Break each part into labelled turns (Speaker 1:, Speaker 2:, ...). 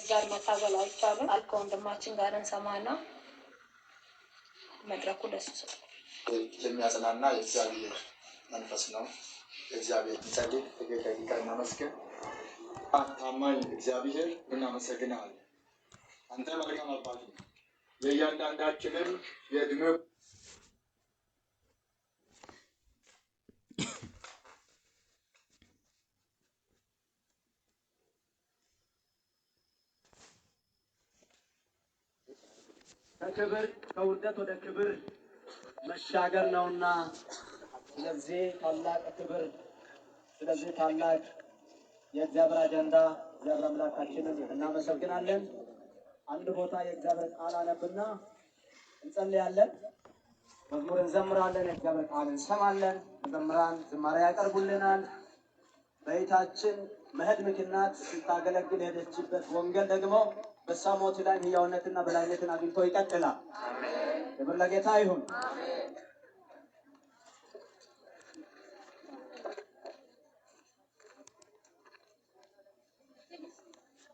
Speaker 1: ጋር መታገል አይቻልም። ከወንድማችን ጋር እንሰማና መድረኩ ለሱ
Speaker 2: የሚያጽናና የእግዚአብሔር መንፈስ ነው። እግዚአብሔር ይጸልይ። ደቂቃ እናመስግን። ታማኝ እግዚአብሔር እናመሰግናለን። አንተ መልካም አባት ነህ። የእያንዳንዳችንን የዕድሜ
Speaker 3: ከክብር ከውርደት ወደ ክብር መሻገር ነውና ስለዚህ ታላቅ ክብር ስለዚህ ታላቅ የእግዚአብሔር አጀንዳ እግዚአብሔር አምላካችንን እናመሰግናለን። አንድ ቦታ የእግዚአብሔር ቃል አነብና እንጸልያለን። መዝሙር እንዘምራለን። የእግዚአብሔር ቃል እንሰማለን። መዘምራን ዝማሬ ያቀርቡልናል። በቤታችን መሄድ ምክንያት ስታገለግል ሄደችበት ወንጌል ደግሞ በሷ ሞት ላይ ሕያውነትና በላይነትን አግኝቶ ይቀጥላል። ክብር ለጌታ ይሁን።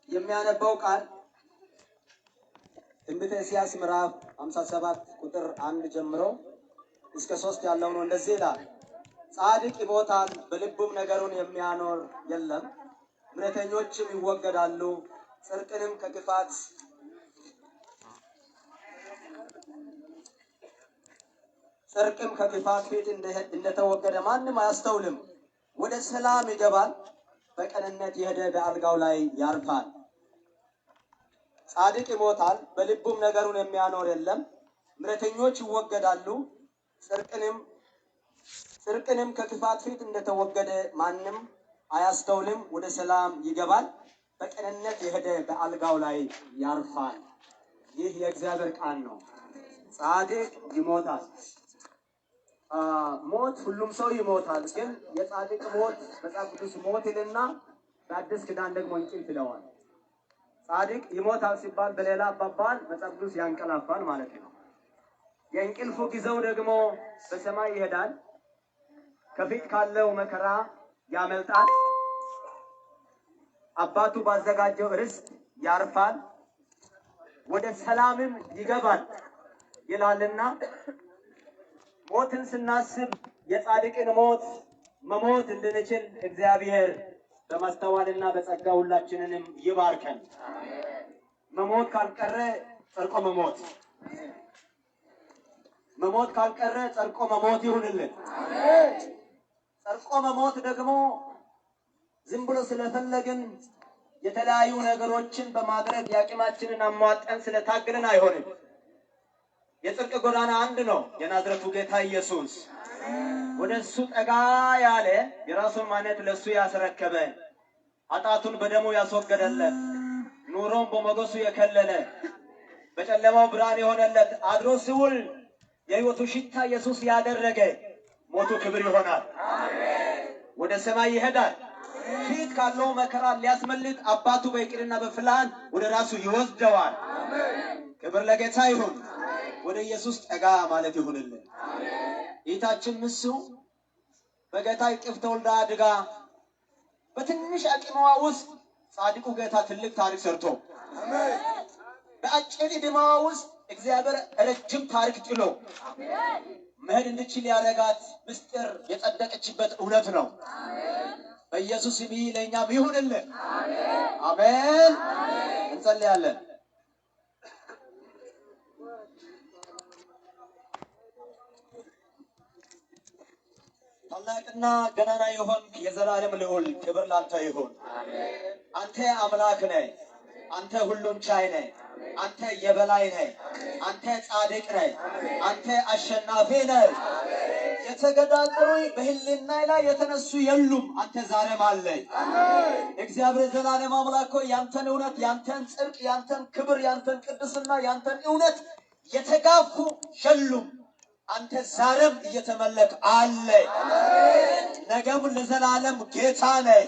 Speaker 3: የሚያነበው ቃል ትንቢተ ኢሳይያስ ምዕራፍ 57 ቁጥር 1 ጀምሮ እስከ 3 ያለው ነው። እንደዚህ ይላል። ጻድቅ ይሞታል፣ በልቡም ነገሩን የሚያኖር የለም። እውነተኞችም ይወገዳሉ፣ ጽድቅንም ከክፋት ፊት እንደተወገደ ማንም አያስተውልም። ወደ ሰላም ይገባል፣ በቅንነት የሄደ በአልጋው ላይ ያርፋል። ጻድቅ ይሞታል፣ በልቡም ነገሩን የሚያኖር የለም። ምሕረተኞች ይወገዳሉ፣ ጽድቅንም ከክፋት ፊት እንደተወገደ ማንም አያስተውልም። ወደ ሰላም ይገባል፣ በቅንነት የሄደ በአልጋው ላይ ያርፋል። ይህ የእግዚአብሔር ቃል ነው። ጻድቅ ይሞታል። ሞት ሁሉም ሰው ይሞታል። ግን የጻድቅ ሞት መጽሐፍ ቅዱስ ሞት ይልና በአዲስ ኪዳን ደግሞ እንቅልፍ ይለዋል። ጻድቅ ይሞታል ሲባል በሌላ አባባል መጽሐፍ ቅዱስ ያንቀላፋል ማለት ነው። የእንቅልፉ ጊዜው ደግሞ በሰማይ ይሄዳል። ከፊት ካለው መከራ ያመልጣል። አባቱ ባዘጋጀው ርስት ያርፋል፣ ወደ ሰላምም ይገባል ይላልና ሞትን ስናስብ የጻድቅን ሞት መሞት እንድንችል እግዚአብሔር በማስተዋልና በጸጋ ሁላችንንም ይባርከን። መሞት ካልቀረ ጸድቆ መሞት፣ መሞት ካልቀረ ጸድቆ መሞት ይሁንልን። ጸድቆ መሞት ደግሞ ዝም ብሎ ስለፈለግን የተለያዩ ነገሮችን በማድረግ የአቅማችንን አሟጠን ስለታገልን አይሆንም። የጽድቅ ጎዳና አንድ ነው፣ የናዝሬቱ ጌታ ኢየሱስ። ወደ እሱ ጠጋ ያለ የራሱን ማንነት ለእሱ ያስረከበ ኃጢአቱን በደሙ ያስወገደለት ኑሮን በሞገሱ የከለለ በጨለማው ብርሃን የሆነለት አድሮ ሲውል የሕይወቱ ሽታ ኢየሱስ ያደረገ ሞቱ ክብር ይሆናል። ወደ ሰማይ ይሄዳል። ፊት ካለው መከራ ሊያስመልጥ አባቱ በይቅርና በፍላን ወደ ራሱ ይወስደዋል። ክብር ለጌታ ይሁን። ወደ ኢየሱስ ጠጋ ማለት ይሁንልን። ጌታችን ምሱ በጌታ እቅፍ ተወልዳ አድጋ በትንሽ አቅሟ ውስጥ ጻድቁ ጌታ ትልቅ ታሪክ ሰርቶ በአጭር ዕድሜዋ ውስጥ እግዚአብሔር ረጅም ታሪክ ጥሎ መሄድ እንድችል ያደረጋት ምስጢር የጸደቀችበት እውነት ነው። በኢየሱስ ስም ለእኛም ይሁንልን። አሜን። እንጸልያለን። ታላቅና ገናና የሆንክ የዘላለም ልዑል ክብር ላንተ ይሁን። አንተ አምላክ ነህ። አንተ ሁሉን ቻይ ነህ። አንተ የበላይ ነህ። አንተ ጻድቅ ነህ። አንተ አሸናፊ ነህ። የተገዳደሩኝ በህሊና ላይ የተነሱ የሉም። አንተ ዛሬም አለ። እግዚአብሔር ዘላለም አምላክ ሆይ ያንተን እውነት፣ ያንተን ጽድቅ፣ ያንተን ክብር፣ ያንተን ቅድስና፣ ያንተን እውነት የተጋፉ የሉም። አንተ ዛሬም እየተመለክ አለ። ነገም ለዘላለም ጌታ ነህ።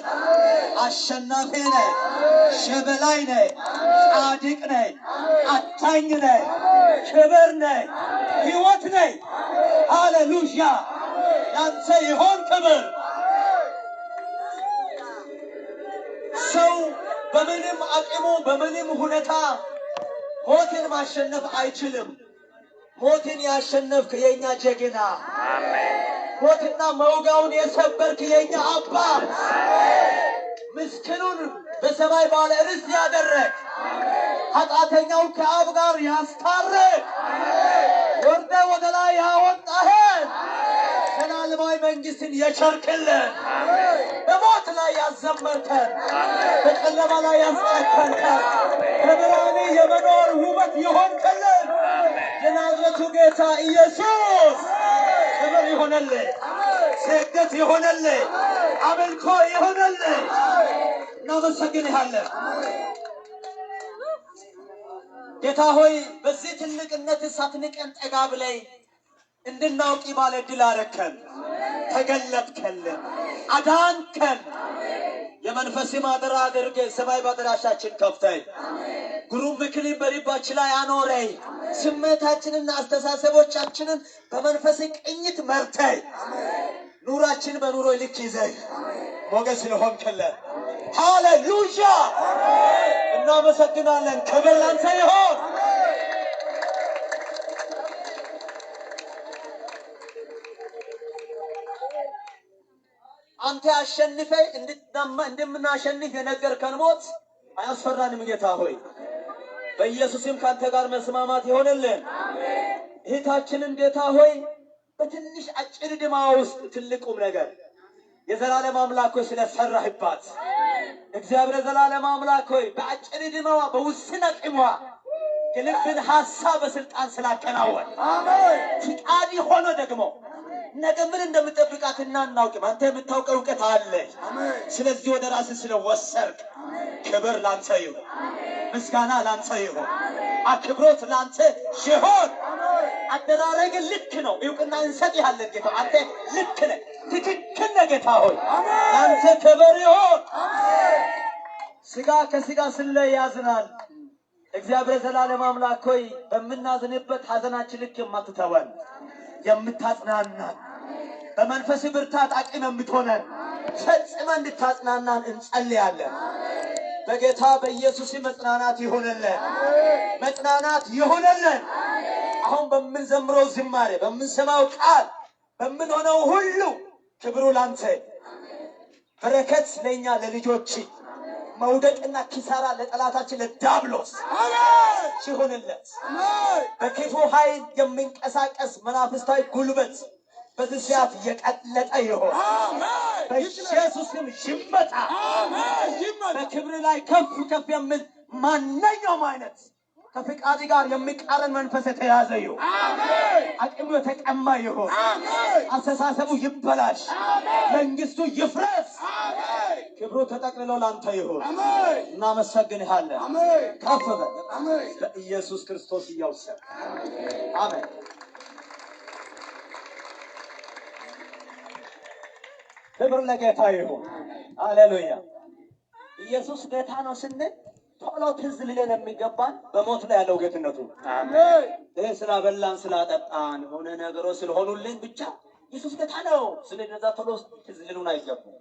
Speaker 3: አሸናፊ ነህ። ሸበላይ ነህ። ጻድቅ ነህ። አዳኝ ነህ። ክብር ነህ። ሕይወት ነህ። ሃሌሉያ! ያንተ ይሆን ክብር። ሰው በምንም አቅሙ በምንም ሁኔታ ሞትን ማሸነፍ አይችልም። ሞትን ያሸነፍክ የኛ ጀግና፣ ሞትና መውጋውን የሰበርክ የኛ አባት፣ ምስኪኑን በሰማይ ባለ ርስት ያደረግ፣ ኃጢአተኛውን ከአብ ጋር ያስታረቅ፣ ወርደ ወደ ላይ ያወጣህን፣ ዘላለማዊ መንግስትን የቸርክልን፣ በሞት ላይ ያዘመርከን፣ በጨለማ ላይ ያስጨከርከን፣ በብርሃን የመኖር ውበት የሆንክልን የናዝሬቱ ጌታ ኢየሱስ ክብር ይሆነልህ፣ ስግደት ይሆነልህ፣ አምልኮ ይሆነልህ። እናመሰግንሃለን ጌታ ሆይ። በዚህ ትልቅነት ሳትንቀን ጠጋ ብለህ እንድናውቅ ባለ ዕድል አደረከን። ተገለጥከልን፣ አዳንከን። የመንፈስ ማደሪያ አድርገህ ሰማይ ባደራሻችን ከፍተህ ግሩም ምክርን በልባችን ላይ አኖረህ ስሜታችንና አስተሳሰቦቻችንን በመንፈስ ቅኝት መርተህ ኑራችን በኑሮ ልክ ይዘህ ሞገስ ስለሆንክልን ሃሌሉያ! እናመሰግናለን። ክብር ላንተ ይሁን። አንተ አሸንፈ እንደምናሸንፍ የነገርከን ሞት አያስፈራንም ጌታ ሆይ። በኢየሱስም ካንተ ጋር መስማማት ይሆንልን። እህታችንን ጌታ ሆይ በትንሽ አጭር ዕድሜ ውስጥ ትልቁም ነገር የዘላለም አምላክ ሆይ ስለሰራህባት እግዚአብሔር ዘላለም አምላክ ሆይ በአጭር ዕድሜዋ በውስን አቅሟ የልብን ሐሳብ በስልጣን ስላከናወን ፍቃድ ሆኖ ደግሞ ነገ ምን እንደምጠብቃትና እናውቅም። አንተ የምታውቀው ዕውቀት አለ። ስለዚህ ወደ ራስህ ስለወሰርክ ክብር ላንተ ይሁን፣ ምስጋና ላንተ ይሁን፣ አክብሮት ላንተ ይሁን። አደራረግ ልክ ነው። ዕውቅና እንሰጥሃለን ጌታ። አንተ ልክ ነህ፣ ትክክል ነህ ጌታ ሆይ። ላንተ ክብር ይሁን። ስጋ ከስጋ ስለይ ያዝናል። እግዚአብሔር ዘላለም አምላክ ሆይ በምናዝንበት ሐዘናችን ልክ የማትተወን የምታጽናናን በመንፈስ ብርታት አቅም የምትሆነን ፈጽመን እንድታጽናናን እንጸልያለን። በጌታ በኢየሱስ መጽናናት ይሆነልን፣ መጽናናት ይሆነልን። አሁን በምንዘምረው ዝማሬ፣ በምንሰማው ቃል፣ በምንሆነው ሁሉ ክብሩ ላንተ፣ በረከት ለኛ ለልጆች፣ መውደቅና ኪሳራ ለጠላታችን ለዲያብሎስ ይሁንለት። በክፉ ኃይል የሚንቀሳቀስ መናፍስታዊ ጉልበት በዚህ ሰዓት የቀለጠ ይሆን በኢየሱስ ስም ይመታ። በክብር ላይ ከፍ ከፍ የሚል ማንኛውም አይነት ከፍቃድ ጋር የሚቃረን መንፈስ የተያዘ ይሁን። አቅሙ የተቀማ ይሁን። አስተሳሰቡ ይበላሽ። መንግስቱ ይፍረስ። ክብሩ ተጠቅልሎ ላንተ ይሁን። እናመሰግንሃለን። ከፍ በል በኢየሱስ ክርስቶስ ይያውሰን። አሜን። ክብር ለጌታ ይሁን። ሃሌሉያ። ኢየሱስ ጌታ ነው ስንል ቶሎ ትዝ ሊለን የሚገባን በሞት ላይ ያለው ጌትነቱ። ይህ ስላበላን ስላጠጣን ሆነ ነገሮች ስለሆኑልን ብቻ ኢየሱስ ጌታ ነው ስንል እነዛ ቶሎ ትዝ ሊሉን አይገቡም።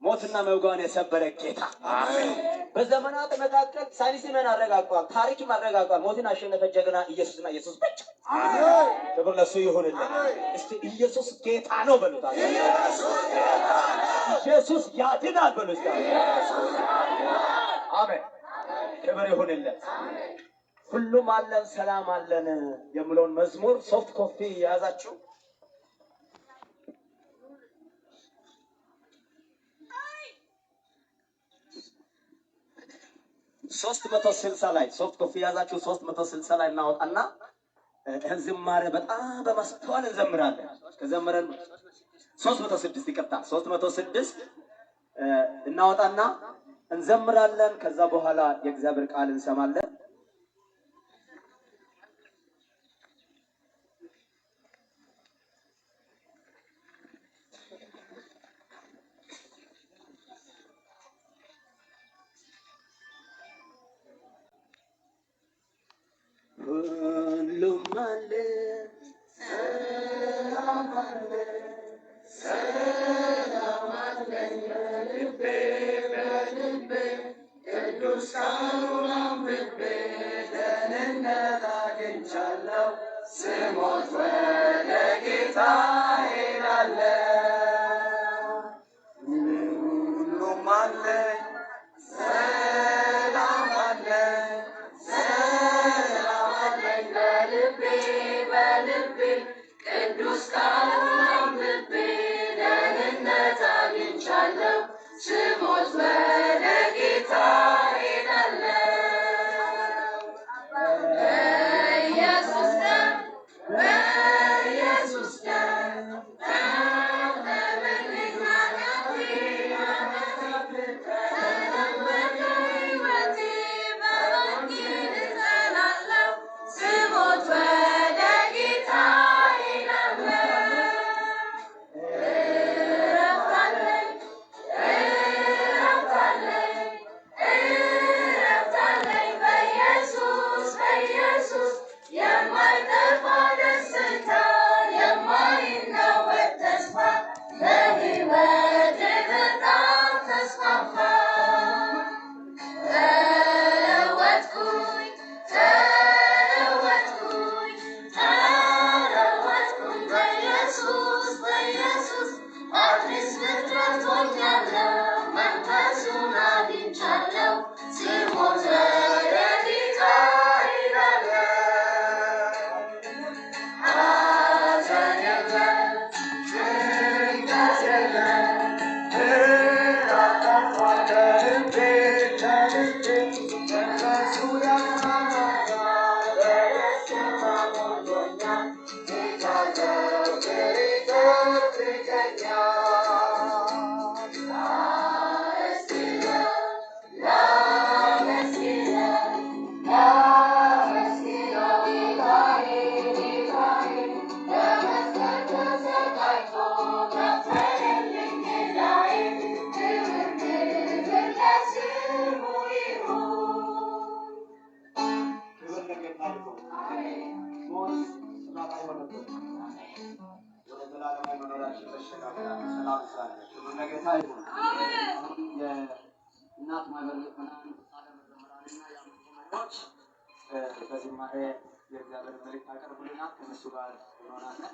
Speaker 3: ሞትና መውጋውን የሰበረ ጌታ በዘመናት መካከል ሳይንስን አረጋግጧል፣ ታሪክም አረጋግጧል። ሞትን አሸነፈ ጀግና ኢየሱስና ኢየሱስ ብቻ። ክብር ለሱ ይሁንልን። እስቲ ኢየሱስ ጌታ ነው በሉት። ኢየሱስ ያድናል በሉት። አሜን። ክብር ይሁንለት። ሁሉም አለን ሰላም አለን የሚለውን መዝሙር ሶፍት ኮፒ የያዛችሁ 360 ላይ ሶፍት ኮፒ ያዛችሁ 360 ላይ እናወጣና ዝማሬ በጣም በማስተዋል እንዘምራለን። ከዘመረን 306 ይቅርታ 306 እናወጣና እንዘምራለን። ከዛ በኋላ የእግዚአብሔር ቃል እንሰማለን። ሁሉም አለ ሰላም አለ ሰላም አለኝ በልቤ በልቤ ቅዱስ ቃሉን አንብቤ ደህንነት አግኝቻለሁ ስሞት ወደ ጌታ ሄዳለሁ። ሁሉም አለኝ ሰላም አለኝ ቅዱስ ቃሉን አንብቤ ደህንነት አግኝቻለሁ ስሞት ወደ ጌታ ሄዳለሁ። በኢየሱስ ደም በኢየሱስ ደም ታጠበልኝ ኃጢአቴ ተለወጠ ሕይወቴ በወንጌል እጸናለሁ ስሞት ወደ ጌታ እናት ማህበር ምናምን በዝማሬ የእግዚአብሔር መልእክት አቀርቡልናል። ከነሱ ጋር እንሆናለን።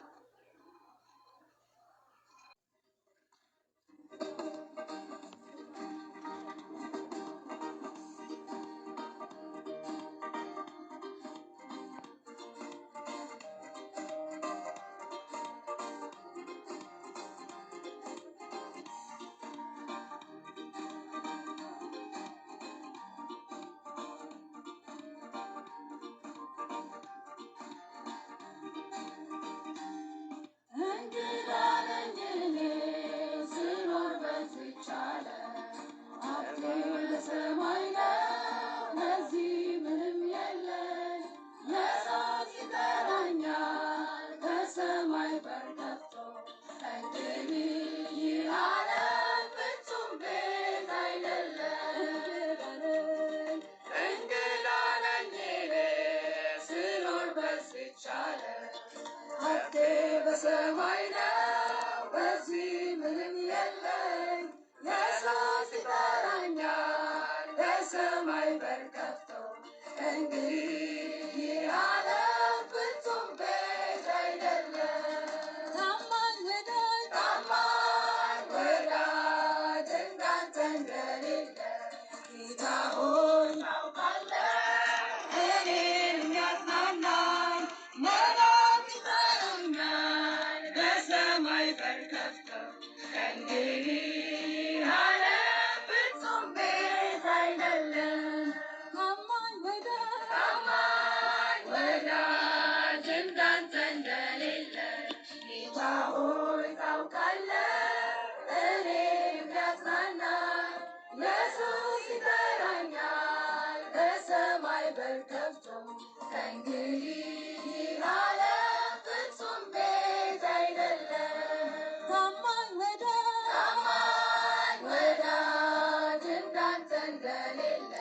Speaker 4: እንደሌለ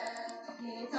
Speaker 4: ጌታ